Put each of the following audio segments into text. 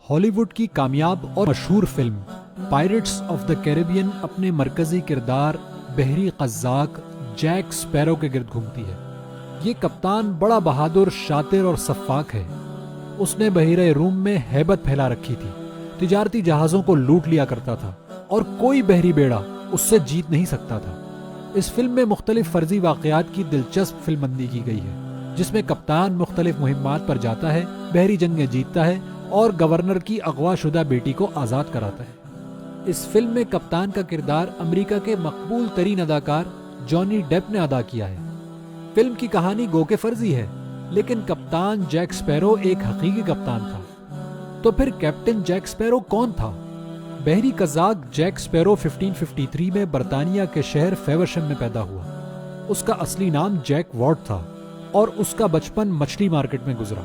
ہالی ووڈ کی کامیاب اور مشہور فلم پائرٹس آف دا کیریبین اپنے مرکزی کردار بحری قزاق جیک سپیرو کے گرد گھومتی ہے۔ یہ کپتان بڑا بہادر، شاطر اور سفاک ہے۔ اس نے بحیرہ روم میں ہیبت پھیلا رکھی تھی، تجارتی جہازوں کو لوٹ لیا کرتا تھا اور کوئی بحری بیڑا اس سے جیت نہیں سکتا تھا۔ اس فلم میں مختلف فرضی واقعات کی دلچسپ فلم بندی کی گئی ہے، جس میں کپتان مختلف مہمات پر جاتا ہے، بحری جنگیں جیتتا ہے اور گورنر کی اغوا شدہ بیٹی کو آزاد کراتا ہے۔ اس فلم میں کپتان کا کردار امریکہ کے مقبول ترین اداکار جانی ڈیپ نے ادا کیا ہے۔ فلم کی کہانی گو کہ فرضی ہے، لیکن کپتان جیک سپیرو ایک حقیقی کپتان تھا۔ تو پھر کیپٹن جیک سپیرو کون تھا؟ بحری قزاق جیک سپیرو 1553 میں برطانیہ کے شہر فیورشم میں پیدا ہوا۔ اس کا اصلی نام جیک وارڈ تھا اور اس کا بچپن مچھلی مارکیٹ میں گزرا۔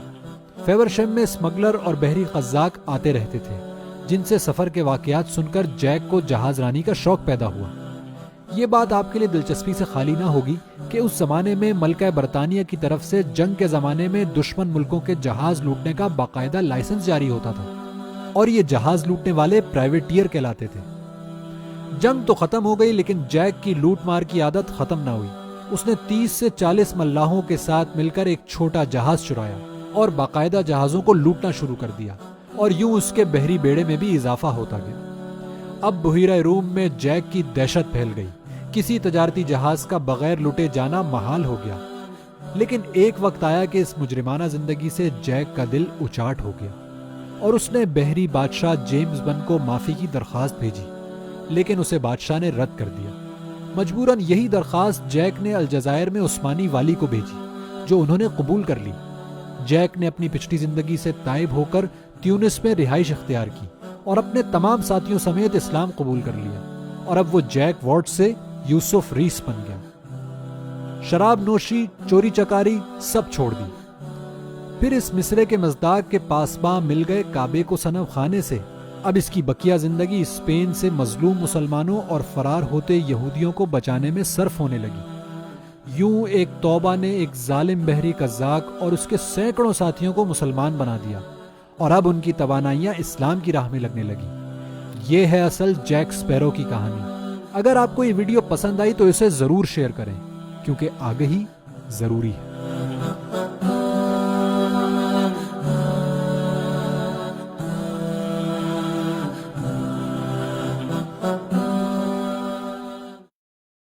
فیورشم میں اسمگلر اور بحری قزاق آتے رہتے تھے، جن سے سفر کے واقعات سن کر جیک کو جہاز رانی کا شوق پیدا ہوا۔ یہ بات آپ کے لیے دلچسپی سے خالی نہ ہوگی کہ اس زمانے میں ملکہ برطانیہ کی طرف سے جنگ کے زمانے میں دشمن ملکوں کے جہاز لوٹنے کا باقاعدہ لائسنس جاری ہوتا تھا، اور یہ جہاز لوٹنے والے پرائیویٹیئر کہلاتے تھے۔ جنگ تو ختم ہو گئی، لیکن جیک کی لوٹ مار کی عادت ختم نہ ہوئی۔ اس نے 30 سے 40 ملاحوں کے ساتھ مل کر ایک چھوٹا جہاز چرایا اور باقاعدہ جہازوں کو لوٹنا شروع کر دیا، اور یوں اس کے بحری بیڑے میں بھی اضافہ ہوتا گیا۔ اب بحیرہ روم میں جیک کی دہشت پھیل گئی۔ کسی تجارتی جہاز کا بغیر لوٹے جانا محال ہو گیا۔ لیکن ایک وقت آیا کہ اس مجرمانہ زندگی سے جیک کا دل اچاٹ ہو گیا، اور اس نے بحری بادشاہ جیمز بن کو معافی کی درخواست بھیجی، لیکن اسے بادشاہ نے رد کر دیا۔ مجبوراً یہی درخواست جیک نے الجزائر میں عثمانی والی کو بھیجی، جو انہوں نے قبول کر لی۔ جیک نے اپنی پچھلی زندگی سے تائب ہو کر تیونس میں رہائش اختیار کی اور اپنے تمام ساتھیوں سمیت اسلام قبول کر لیا، اور اب وہ جیک وارڈ سے یوسف ریس بن گیا۔ شراب نوشی، چوری چکاری سب چھوڑ دی۔ پھر اس مصرے کے مصداق کے پاسباں مل گئے کعبے کو صنم خانے سے۔ اب اس کی بقیہ زندگی اسپین سے مظلوم مسلمانوں اور فرار ہوتے یہودیوں کو بچانے میں صرف ہونے لگی۔ یوں ایک توبہ نے ایک ظالم بحری قزاق اور اس کے سینکڑوں ساتھیوں کو مسلمان بنا دیا، اور اب ان کی توانائیاں اسلام کی راہ میں لگنے لگی۔ یہ ہے اصل جیک سپیرو کی کہانی۔ اگر آپ کو یہ ویڈیو پسند آئی تو اسے ضرور شیئر کریں، کیونکہ آگہی ضروری ہے۔